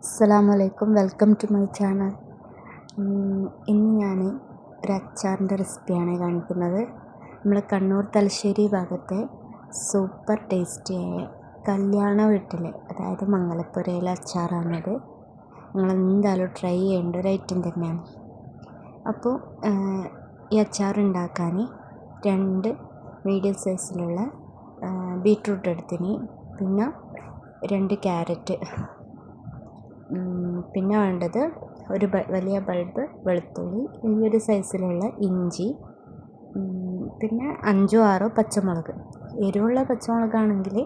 അസ്സലാമലൈക്കും, welcome to my channel. ഇന്ന് ഞാൻ ഒരു അച്ചാറിൻ്റെ റെസിപ്പിയാണ് കാണിക്കുന്നത്. നമ്മൾ കണ്ണൂർ തലശ്ശേരി ഭാഗത്തെ സൂപ്പർ ടേസ്റ്റിയായ കല്യാണ വീട്ടിൽ, അതായത് മംഗലപ്പുരയിലെ അച്ചാറാണത്. നിങ്ങൾ എന്തായാലും ട്രൈ ചെയ്യേണ്ട ഒരു ഐറ്റം തന്നെയാണ്. അപ്പോൾ ഈ അച്ചാർ ഉണ്ടാക്കാൻ 2 മീഡിയം സൈസിലുള്ള ബീട്രൂട്ട് എടുത്തിന്, പിന്നെ 2 ക്യാരറ്റ്, പിന്നെ വേണ്ടത് ഒരു വലിയ ബൾബ് വെളുത്തുള്ളി, ഈ ഒരു സൈസിലുള്ള ഇഞ്ചി, പിന്നെ 5-6 പച്ചമുളക്. എരിവുള്ള പച്ചമുളകാണെങ്കിൽ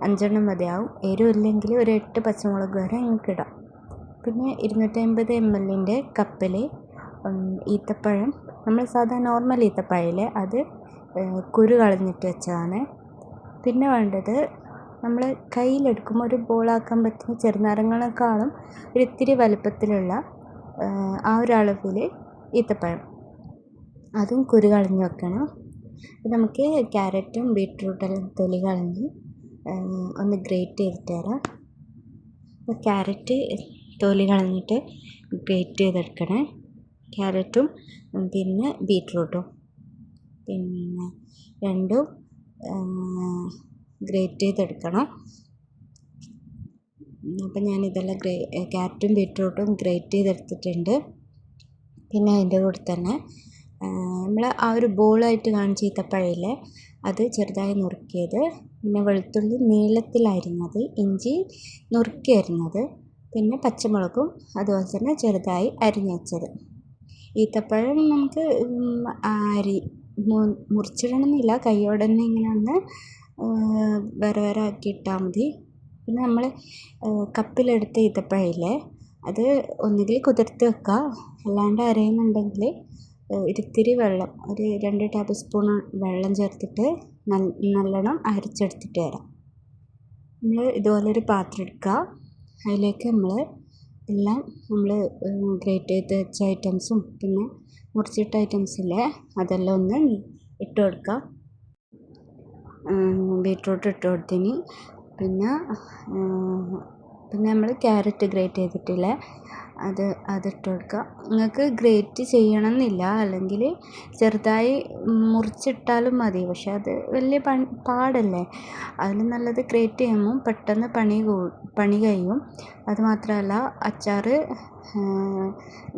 5 മതിയാവും. എരിവില്ലെങ്കിൽ ഒരു 8 പച്ചമുളക് വരെ നിങ്ങൾക്ക് ഇടാം. പിന്നെ 250 ml കപ്പിൽ ഈത്തപ്പഴം, നമ്മൾ സാധാരണ നോർമൽ ഈത്തപ്പഴമില്ലേ, അത് കുരു കളഞ്ഞിട്ട് വെച്ചതാണ്. പിന്നെ വേണ്ടത്, നമ്മൾ കയ്യിലെടുക്കുമ്പോൾ ഒരു ബോളാക്കാൻ പറ്റുന്ന ചെറുനാരങ്ങളെക്കാളും ഒരിത്തിരി വലുപ്പത്തിലുള്ള ആ ഒരു അളവിൽ ഈത്തപ്പഴം, അതും കുരു കളഞ്ഞ് വെക്കണം. നമുക്ക് ക്യാരറ്റും ബീട്രൂട്ടെല്ലാം തൊലി കളഞ്ഞ് ഒന്ന് ഗ്രേറ്റ് ചെയ്തിട്ട് തരാം. അപ്പോൾ ക്യാരറ്റ് തൊലി കളഞ്ഞിട്ട് ഗ്രേറ്റ് ചെയ്തെടുക്കണേ, ക്യാരറ്റും പിന്നെ ബീട്രൂട്ടും, പിന്നെ രണ്ടും ഗ്രേറ്റ് ചെയ്തെടുക്കണം. അപ്പം ഞാനിതെല്ലാം ക്യാരറ്റും ബീട്രൂട്ടും ഗ്രേറ്റ് ചെയ്തെടുത്തിട്ടുണ്ട്. പിന്നെ അതിൻ്റെ കൂടെ തന്നെ നമ്മൾ ആ ഒരു ബോളായിട്ട് കാണിച്ച ഈത്തപ്പഴമില്ലേ, അത് ചെറുതായി നുറുക്കിയത്, പിന്നെ വെളുത്തുള്ളി നീളത്തിലരിഞ്ഞത്, ഇഞ്ചി നുറുക്കി അരിഞ്ഞത്, പിന്നെ പച്ചമുളകും അതുപോലെ തന്നെ ചെറുതായി അരിഞ്ഞ് വെച്ചത്. ഈത്തപ്പഴം നമുക്ക് മുറിച്ചിടണമെന്നില്ല, കൈയോടെ തന്നെ ഇങ്ങനെ ഒന്ന് വേറെ ആക്കി ഇട്ടാൽ മതി. പിന്നെ നമ്മൾ കപ്പിലെടുത്ത ഈത്തപ്പഴമില്ലേ, അത് ഒന്നുകിൽ കുതിർത്ത് വെക്കുക, അല്ലാണ്ട് അരയുന്നുണ്ടെങ്കിൽ ഒരിത്തിരി വെള്ളം, ഒരു 2 ടേബിൾ സ്പൂൺ വെള്ളം ചേർത്തിട്ട് നല്ലോണം അരച്ചെടുത്തിട്ട് വരാം. നമ്മൾ ഇതുപോലൊരു പാത്രം എടുക്കുക, അതിലേക്ക് നമ്മൾ ഗ്രേറ്റ് ചെയ്ത് വെച്ച ഐറ്റംസും പിന്നെ മുറിച്ചിട്ട ഐറ്റംസില്ലേ അതെല്ലാം ഒന്ന് ഇട്ട് കൊടുക്കുക. ബീട്രൂട്ട് ഇട്ട് കൊടുത്തിന്, പിന്നെ നമ്മൾ ക്യാരറ്റ് ഗ്രേറ്റ് ചെയ്തിട്ടില്ലേ അതിട്ട് കൊടുക്കുക. നിങ്ങൾക്ക് ഗ്രേറ്റ് ചെയ്യണമെന്നില്ല, അല്ലെങ്കിൽ ചെറുതായി മുറിച്ചിട്ടാലും മതി, പക്ഷെ അത് വലിയ പാടല്ലേ. അതിന് നല്ലത് ഗ്രേറ്റ് ചെയ്യുമ്പോൾ പെട്ടെന്ന് പണി കഴിയും. അതുമാത്രമല്ല അച്ചാർ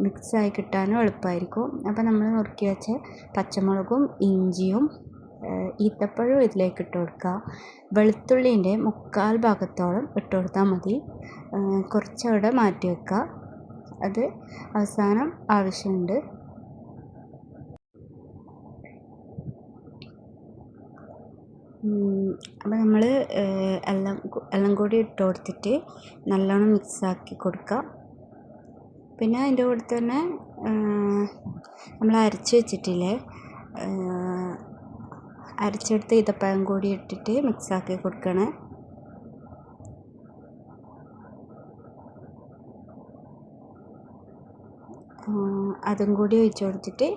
മിക്സായി കിട്ടാനും എളുപ്പമായിരിക്കും. അപ്പോൾ നമ്മൾ നുറുക്കി വെച്ച പച്ചമുളകും ഇഞ്ചിയും ഈത്തപ്പഴവും ഇതിലേക്ക് ഇട്ട് കൊടുക്കുക. വെളുത്തുള്ളീൻ്റെ 1/4 ഭാഗത്തോളം ഇട്ട് കൊടുത്താൽ മതി. കുറച്ചവിടെ മാറ്റി വെക്കുക, അത് അവസാനം ആവശ്യമുണ്ട്. അപ്പോൾ നമ്മൾ എല്ലാം കൂടി ഇട്ട് കൊടുത്തിട്ട് നല്ലോണം മിക്സാക്കി കൊടുക്കുക. പിന്നെ അതിൻ്റെ കൂടെ തന്നെ നമ്മൾ അരച്ച് വെച്ചിട്ടില്ലേ, അരച്ചെടുത്ത് ഈത്തപ്പഴം കൂടി ഇട്ടിട്ട് മിക്സാക്കി കൊടുക്കണേ. അതും കൂടി ഒഴിച്ച് കൊടുത്തിട്ട്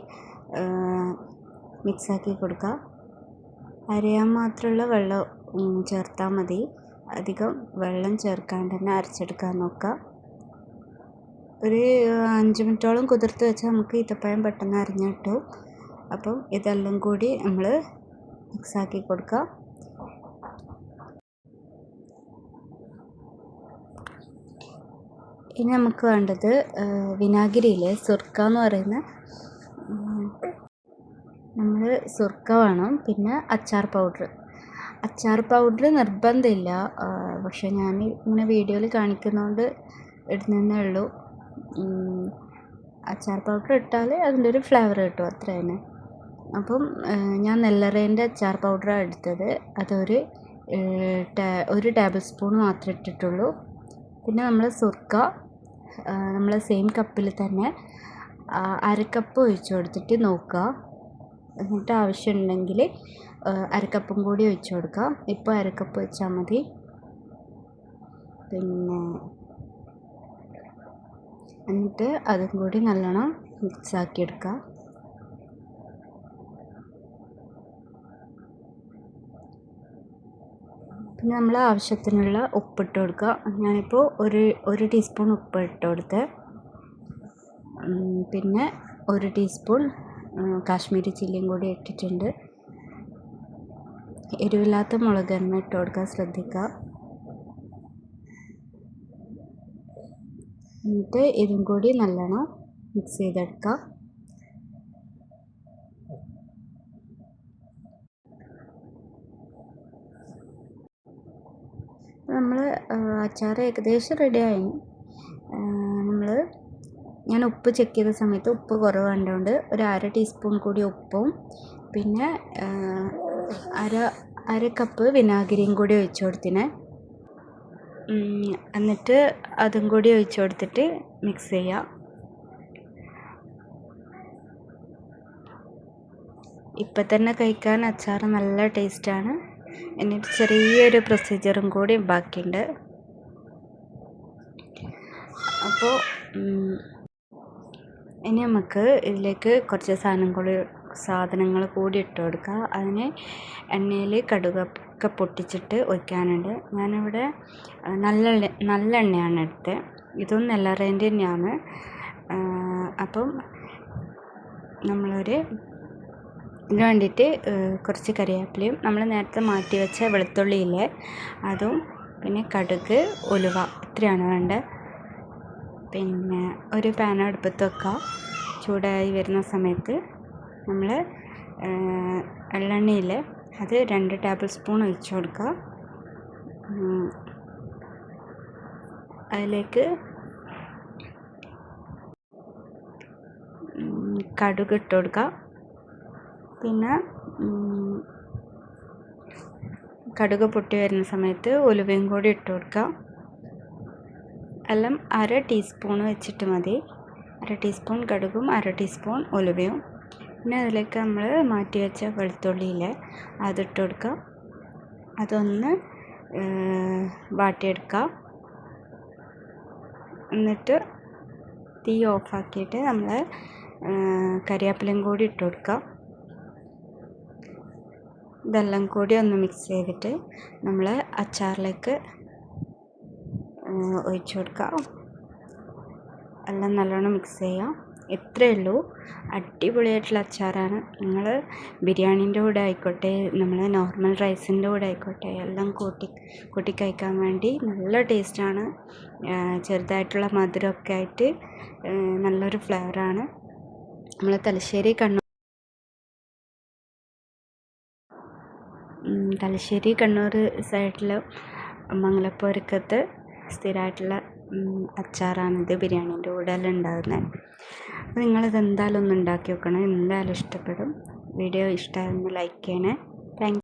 മിക്സാക്കി കൊടുക്കുക. അരയാൻ മാത്രമുള്ള വെള്ളം ചേർത്താൽ മതി, അധികം വെള്ളം ചേർക്കാണ്ട് തന്നെ അരച്ചെടുക്കാൻ നോക്കുക. ഒരു 5 മിനിറ്റോളം കുതിർത്ത് വെച്ചാൽ നമുക്ക് ഈത്തപ്പഴം പെട്ടെന്ന് അരഞ്ഞ് കിട്ടും. അപ്പം ഇതെല്ലാം കൂടി നമ്മൾ മിക്സാക്കി കൊടുക്കുക. ഇനി നമുക്ക് വേണ്ടത് വിനാഗിരിയിലെ സുർക്ക എന്ന് പറയുന്ന, നമ്മൾ സുർക്ക വേണം. പിന്നെ അച്ചാർ പൗഡർ നിർബന്ധമില്ല, പക്ഷെ ഞാൻ ഇങ്ങനെ വീഡിയോയിൽ കാണിക്കുന്നതുകൊണ്ട് ഇടുന്നതേ ഉള്ളൂ. അച്ചാർ പൗഡർ ഇട്ടാൽ അതിൻ്റെ ഒരു ഫ്ലേവർ കിട്ടും, അത്ര തന്നെ. അപ്പം ഞാൻ നെല്ലറേൻ്റെ അച്ചാർ പൗഡറാണ് എടുത്തത്, അതൊരു 1 ടേബിൾ സ്പൂൺ മാത്രമേ ഇട്ടിട്ടുള്ളൂ. പിന്നെ നമ്മൾ സുർക്ക നമ്മൾ സെയിം കപ്പിൽ തന്നെ 1/2 കപ്പ് ഒഴിച്ച് കൊടുത്തിട്ട് നോക്കുക. എന്നിട്ട് ആവശ്യമുണ്ടെങ്കിൽ 1/2 കപ്പും കൂടി ഒഴിച്ച് കൊടുക്കുക. ഇപ്പോൾ 1/2 കപ്പ് ഒഴിച്ചാൽ മതി. പിന്നെ എന്നിട്ട് അതും കൂടി നല്ലോണം മിക്സാക്കി എടുക്കുക. പിന്നെ നമ്മൾ ആവശ്യത്തിനുള്ള ഉപ്പിട്ട് കൊടുക്കുക. ഞാനിപ്പോൾ ഒരു ടീസ്പൂൺ ഉപ്പ് ഇട്ട് കൊടുത്ത്. പിന്നെ 1 ടീസ്പൂൺ കാശ്മീരി ചില്ലിയും കൂടി ഇട്ടിട്ടുണ്ട്. എരിവില്ലാത്ത മുളക് തന്നെ ഇട്ട് കൊടുക്കാൻ ശ്രദ്ധിക്കുക. എന്നിട്ട് ഇതും കൂടി നല്ലോണം മിക്സ് ചെയ്തെടുക്കുക. നമ്മൾ അച്ചാർ ഏകദേശം റെഡിയായി. ഞാൻ ഉപ്പ് ചെക്ക് ചെയ്ത സമയത്ത് ഉപ്പ് കുറവ് കണ്ടുകൊണ്ട് ഒരു 1/2 ടീസ്പൂൺ കൂടി ഉപ്പും പിന്നെ അര കപ്പ് വിനാഗിരിയും കൂടി ഒഴിച്ചു കൊടുത്തിനെ. എന്നിട്ട് അതും കൂടി ഒഴിച്ചു കൊടുത്തിട്ട് മിക്സ് ചെയ്യുക. ഇപ്പം തന്നെ കഴിക്കാൻ അച്ചാർ നല്ല ടേസ്റ്റാണ്. എന്നിട്ട് ചെറിയൊരു പ്രൊസീജിയറും കൂടി ബാക്കിയുണ്ട്. അപ്പോൾ ഇനി നമുക്ക് ഇതിലേക്ക് കുറച്ച് സാധനങ്ങൾ കൂടി ഇട്ട് കൊടുക്കുക. അതിന് എണ്ണയിൽ കടുകൊക്കെ പൊട്ടിച്ചിട്ട് ഒഴിക്കാനുണ്ട്. ഞാനിവിടെ നല്ല എണ്ണയാണ് എടുത്തത്. ഇതും നെല്ലറേൻ്റെ തന്നെയാണ്. അപ്പം ഇതിന് വേണ്ടിയിട്ട് കുറച്ച് കറിവേപ്പിലയും നമ്മൾ നേരത്തെ മാറ്റി വെച്ച വെളുത്തുള്ളിയില്ലേ അതും പിന്നെ കടുക്, ഉലുവ ഇത്രയാണ് വേണ്ടത്. പിന്നെ ഒരു പാൻ അടുപ്പത്ത് വെക്കുക. ചൂടായി വരുന്ന സമയത്ത് നമ്മൾ എള്ളെണ്ണയിൽ അത് 2 ടേബിൾ സ്പൂൺ ഒഴിച്ച് കൊടുക്കുക. അതിലേക്ക് കടുക് ഇട്ട് കൊടുക്കുക. പിന്നെ കടുക് പൊട്ടി വരുന്ന സമയത്ത് ഉലുവയും കൂടി ഇട്ട് കൊടുക്കുക. എല്ലാം 1/2 ടീസ്പൂൺ വെച്ചിട്ട് മതി. 1/2 ടീസ്പൂൺ കടുകും 1/2 ടീസ്പൂൺ ഉലുവയും. പിന്നെ അതിലേക്ക് നമ്മൾ മാറ്റി വെച്ച വെളുത്തുള്ളിയില്ലേ അതിട്ട് കൊടുക്കുക. അതൊന്ന് വാട്ടിയെടുക്കുക. എന്നിട്ട് തീ ഓഫാക്കിയിട്ട് നമ്മൾ കറിവേപ്പിലയും കൂടി ഇട്ട് കൊടുക്കുക. ഇതെല്ലാം കൂടി ഒന്ന് മിക്സ് ചെയ്തിട്ട് നമ്മൾ അച്ചാറിലേക്ക് ഒഴിച്ചു കൊടുക്കുക. എല്ലാം നല്ലോണം മിക്സ് ചെയ്യാം. ഇത്രയേ ഉള്ളൂ. അടിപൊളിയായിട്ടുള്ള അച്ചാറാണ്. നിങ്ങൾ ബിരിയാണീൻ്റെ കൂടെ ആയിക്കോട്ടെ, നമ്മൾ നോർമൽ റൈസിൻ്റെ കൂടെ ആയിക്കോട്ടെ എല്ലാം കൂട്ടി കഴിക്കാൻ വേണ്ടി നല്ല ടേസ്റ്റാണ്. ചെറുതായിട്ടുള്ള മധുരമൊക്കെ ആയിട്ട് നല്ലൊരു ഫ്ലേവറാണ്. നമ്മൾ തലശ്ശേരി കണ്ണൂർ സൈഡിൽ മംഗലപ്പുരക്കത്ത് സ്ഥിരമായിട്ടുള്ള അച്ചാറാണിത്. ബിരിയാണീൻ്റെ കൂടെ എല്ലാം ഉണ്ടാകുന്നത്. അപ്പോൾ നിങ്ങളിത് എന്തായാലും ഒന്ന് ഉണ്ടാക്കി വെക്കണം. എന്തായാലും ഇഷ്ടപ്പെടും. വീഡിയോ ഇഷ്ടമായെന്ന് ലൈക്ക് ചെയ്യണേ. താങ്ക്